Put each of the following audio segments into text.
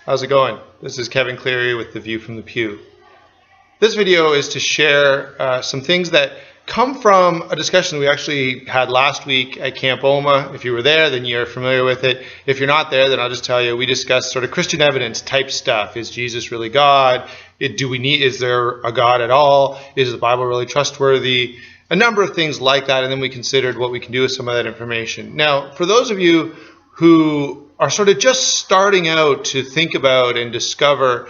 How's it going? This is Kevin Cleary with The View from the Pew. This video is to share some things that come from a discussion we actually had last week at Camp Oma. If you were there, then you're familiar with it. If you're not there, then I'll just tell you, we discussed sort of Christian evidence type stuff. Is Jesus really God? Is there a God at all? Is the Bible really trustworthy? A number of things like that, and then we considered what we can do with some of that information. Now, for those of you who are sort of just starting out to think about and discover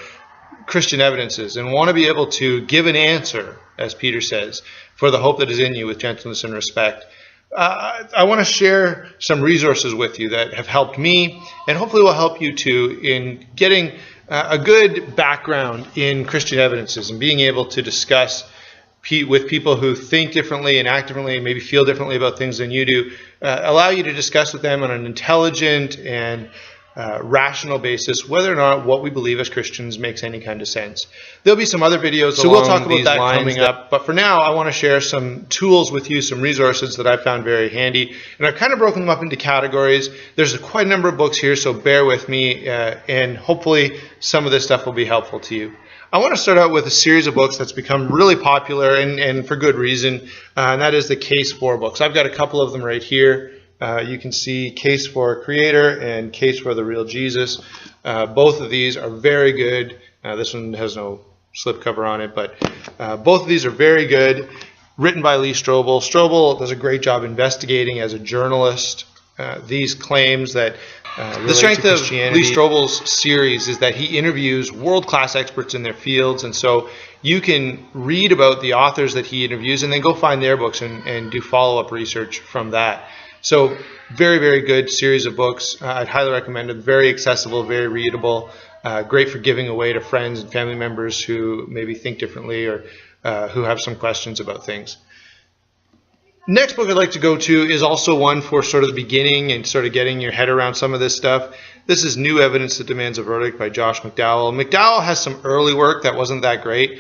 Christian evidences and want to be able to give an answer, as Peter says, for the hope that is in you with gentleness and respect, I want to share some resources with you that have helped me and hopefully will help you too in getting a good background in Christian evidences and being able to discuss with people who think differently and act differently and maybe feel differently about things than you do, allow you to discuss with them on an intelligent and rational basis whether or not what we believe as Christians makes any kind of sense. There'll be some other videos so we'll talk about that coming up, but for now I want to share some tools with you, some resources that I found very handy, and I've kind of broken them up into categories. There's quite a number of books here, so bear with me, and hopefully some of this stuff will be helpful to you. I want to start out with a series of books that's become really popular and for good reason, and that is the Case for books. I've got a couple of them right here. You can see Case for Creator and Case for the Real Jesus. Both of these are very good. This one has no slipcover on it, but both of these are very good. Written by Lee Strobel. Strobel does a great job investigating as a journalist these claims that the strength of Lee Strobel's series is that he interviews world-class experts in their fields, and so you can read about the authors that he interviews and then go find their books and do follow-up research from that. So very, very good series of books. I'd highly recommend it. Very accessible, very readable, great for giving away to friends and family members who maybe think differently or who have some questions about things. Next book I'd like to go to is also one for sort of the beginning and sort of getting your head around some of this stuff. This is New Evidence That Demands a Verdict by Josh Mcdowell. Mcdowell has some early work that wasn't that great.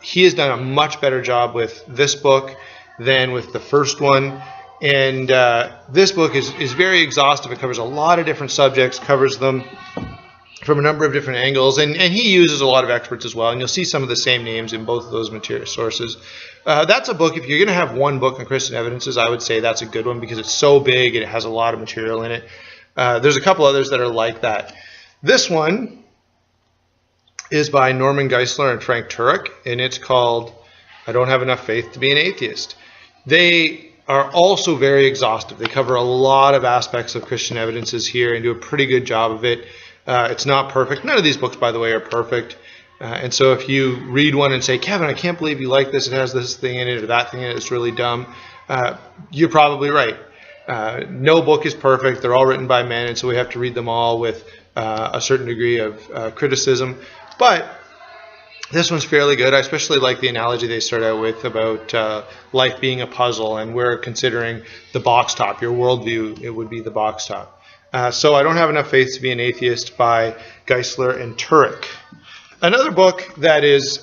He has done a much better job with this book than with the first one. And this book is very exhaustive. It covers a lot of different subjects, covers them from a number of different angles, and he uses a lot of experts as well, and you'll see some of the same names in both of those material sources. That's a book, if you're going to have one book on Christian evidences, I would say that's a good one because it's so big and it has a lot of material in it. There's a couple others that are like that. This one is by Norman Geisler and Frank Turek, and it's called I Don't Have Enough Faith to Be an Atheist. They are also very exhaustive. They cover a lot of aspects of Christian evidences here and do a pretty good job of it. It's not perfect. None of these books, by the way, are perfect. And so if you read one and say, Kevin, I can't believe you like this. It has this thing in it or that thing in it. It's really dumb. You're probably right. No book is perfect. They're all written by men, and so we have to read them all with a certain degree of criticism. But this one's fairly good. I especially like the analogy they start out with about life being a puzzle, and we're considering the box top. Your worldview, it would be the box top. So I Don't Have Enough Faith to Be an Atheist by Geisler and Turek. Another book that is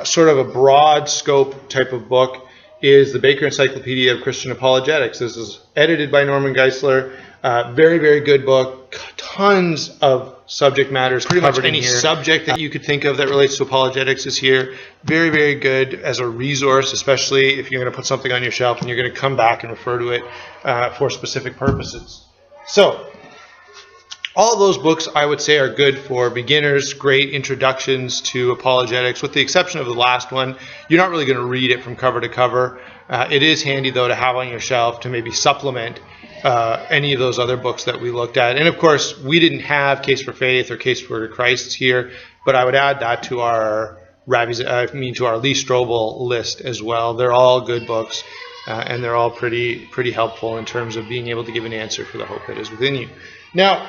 sort of a broad scope type of book is the Baker Encyclopedia of Christian Apologetics. This is edited by Norman Geisler. Very, very good book. Tons of subject matters. Pretty much any subject that you could think of that relates to apologetics is here. Very, very good as a resource, especially if you're going to put something on your shelf and you're going to come back and refer to it for specific purposes. So, all of those books, I would say, are good for beginners, great introductions to apologetics, with the exception of the last one. You're not really going to read it from cover to cover. It is handy, though, to have on your shelf to maybe supplement any of those other books that we looked at. And, of course, we didn't have Case for Faith or Case for Christ here, but I would add that to our to our Lee Strobel list as well. They're all good books, and they're all pretty helpful in terms of being able to give an answer for the hope that is within you. Now,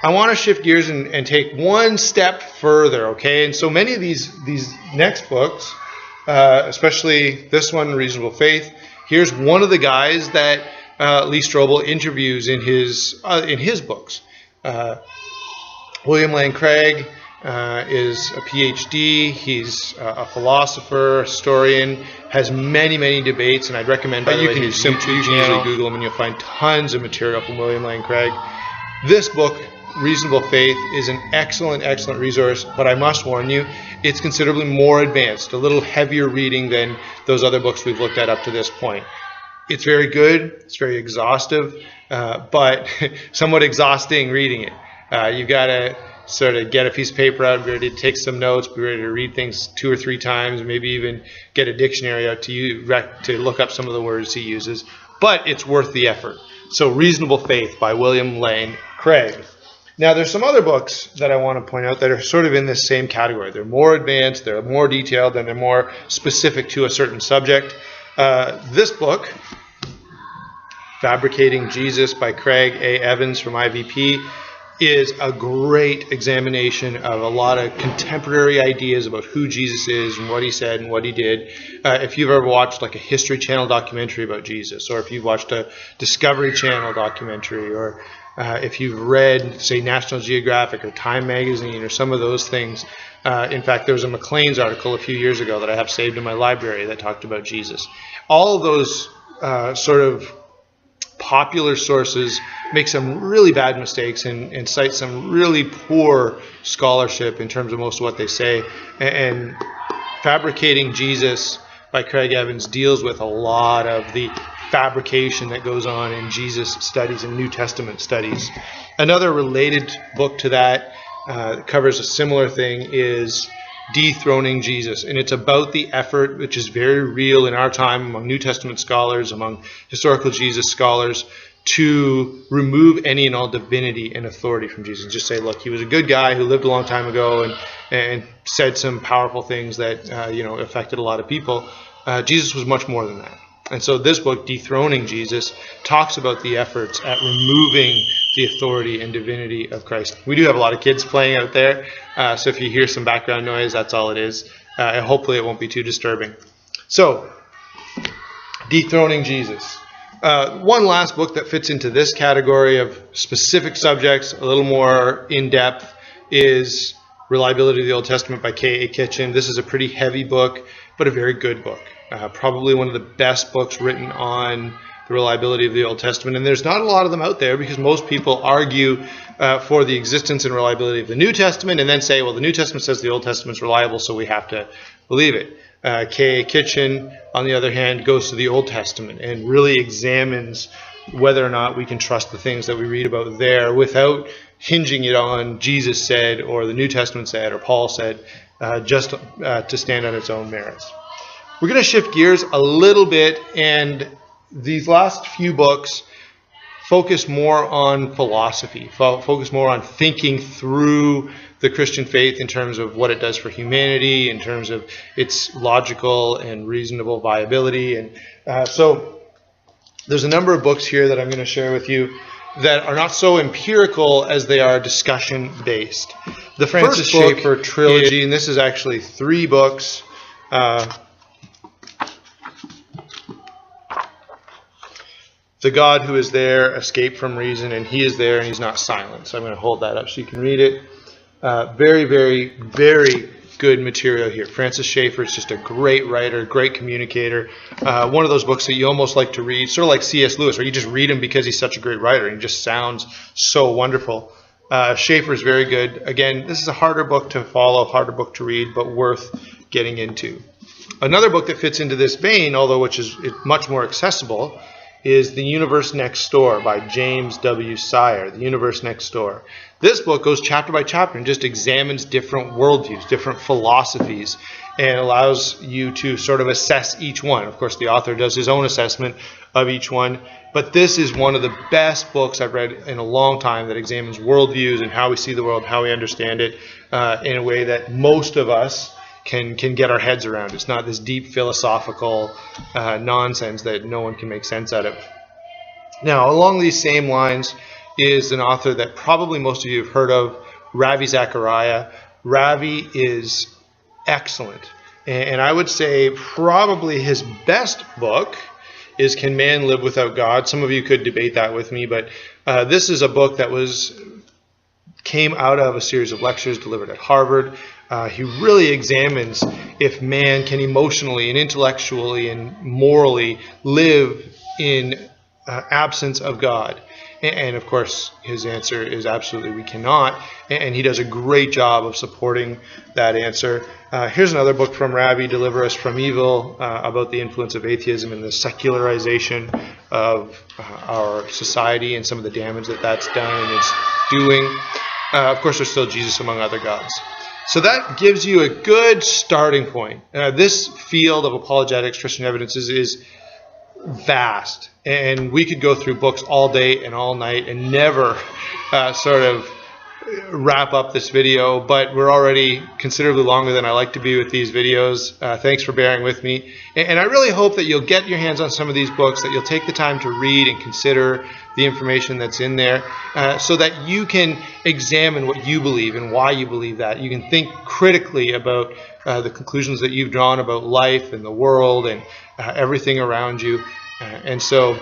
I want to shift gears and take one step further, okay? And so many of these next books, especially this one, Reasonable Faith, here's one of the guys that Lee Strobel interviews in his books. William Lane Craig is a PhD. He's a philosopher, historian, has many debates, and I'd recommend, by the way, his YouTube channel. You can easily Google him and you'll find tons of material from William Lane Craig. This book Reasonable Faith is an excellent, excellent resource, but I must warn you, it's considerably more advanced, a little heavier reading than those other books we've looked at up to this point. It's very good, it's very exhaustive, but somewhat exhausting reading it. You've got to sort of get a piece of paper out, be ready to take some notes, be ready to read things 2 or 3 times, maybe even get a dictionary out to look up some of the words he uses. But it's worth the effort. So Reasonable Faith by William Lane Craig. Now there's some other books that I want to point out that are sort of in this same category. They're more advanced, they're more detailed, and they're more specific to a certain subject. This book, Fabricating Jesus by Craig A. Evans from IVP, is a great examination of a lot of contemporary ideas about who Jesus is and what he said and what he did. If you've ever watched like a History Channel documentary about Jesus, or if you've watched a Discovery Channel documentary, or if you've read, say, National Geographic or Time Magazine or some of those things. In fact, there was a Maclean's article a few years ago that I have saved in my library that talked about Jesus. All of those sort of popular sources make some really bad mistakes and cite some really poor scholarship in terms of most of what they say. And Fabricating Jesus by Craig Evans deals with a lot of the fabrication that goes on in Jesus studies and New Testament studies. Another related book to that covers a similar thing is Dethroning Jesus, and it's about the effort, which is very real in our time among New Testament scholars, among historical Jesus scholars, to remove any and all divinity and authority from Jesus. Just say, look, he was a good guy who lived a long time ago and said some powerful things that affected a lot of people. Jesus was much more than that. And so this book, Dethroning Jesus, talks about the efforts at removing the authority and divinity of Christ. We do have a lot of kids playing out there, so if you hear some background noise, that's all it is. And hopefully it won't be too disturbing. So, Dethroning Jesus. One last book that fits into this category of specific subjects, a little more in-depth, is Reliability of the Old Testament by K.A. Kitchen. This is a pretty heavy book, but a very good book. Probably one of the best books written on the reliability of the Old Testament. And there's not a lot of them out there because most people argue for the existence and reliability of the New Testament and then say, well, the New Testament says the Old Testament's reliable, so we have to believe it. K.A. Kitchen, on the other hand, goes to the Old Testament and really examines whether or not we can trust the things that we read about there without hinging it on Jesus said or the New Testament said or Paul said, just to stand on its own merits. We're going to shift gears a little bit, and these last few books focus more on philosophy, focus more on thinking through the Christian faith in terms of what it does for humanity, in terms of its logical and reasonable viability. And so there's a number of books here that I'm going to share with you that are not so empirical as they are discussion-based. The Francis Schaeffer trilogy, and this is actually 3 books. The God Who Is There, Escape from Reason, and He Is There and He's Not Silent. So I'm going to hold that up so you can read it. Very, very, very good material here. Francis Schaeffer is just a great writer, great communicator. One of those books that you almost like to read, sort of like C.S. Lewis, or you just read him because he's such a great writer and he just sounds so wonderful. Schaeffer is very good. Again, this is a harder book to follow, harder book to read, but worth getting into. Another book that fits into this vein, although which is much more accessible, is The Universe Next Door by James W. Sire, The Universe Next Door. This book goes chapter by chapter and just examines different worldviews, different philosophies, and allows you to sort of assess each one. Of course, the author does his own assessment of each one, but this is one of the best books I've read in a long time that examines worldviews and how we see the world, how we understand it in a way that most of us can get our heads around. It's not this deep philosophical nonsense that no one can make sense out of. Now, along these same lines is an author that probably most of you have heard of, Ravi Zakari. Ravi is excellent. And I would say probably his best book is Can Man Live Without God? Some of you could debate that with me, but this is a book that came out of a series of lectures delivered at Harvard. He really examines if man can emotionally and intellectually and morally live in absence of God? And of course, his answer is absolutely we cannot. And he does a great job of supporting that answer. Here's another book from Ravi, Deliver Us from Evil, about the influence of atheism and the secularization of our society and some of the damage that that's done and it's doing. Of course, there's still Jesus among other gods. So that gives you a good starting point. This field of apologetics, Christian evidences, is vast, and we could go through books all day and all night and never sort of wrap up this video, but we're already considerably longer than I like to be with these videos. Thanks for bearing with me, and I really hope that you'll get your hands on some of these books, that you'll take the time to read and consider the information that's in there, so that you can examine what you believe and why you believe that. You can think critically about the conclusions that you've drawn about life and the world and everything around you. And so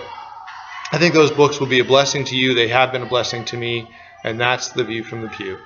I think those books will be a blessing to you. They have been a blessing to me, and that's The View from the Pew.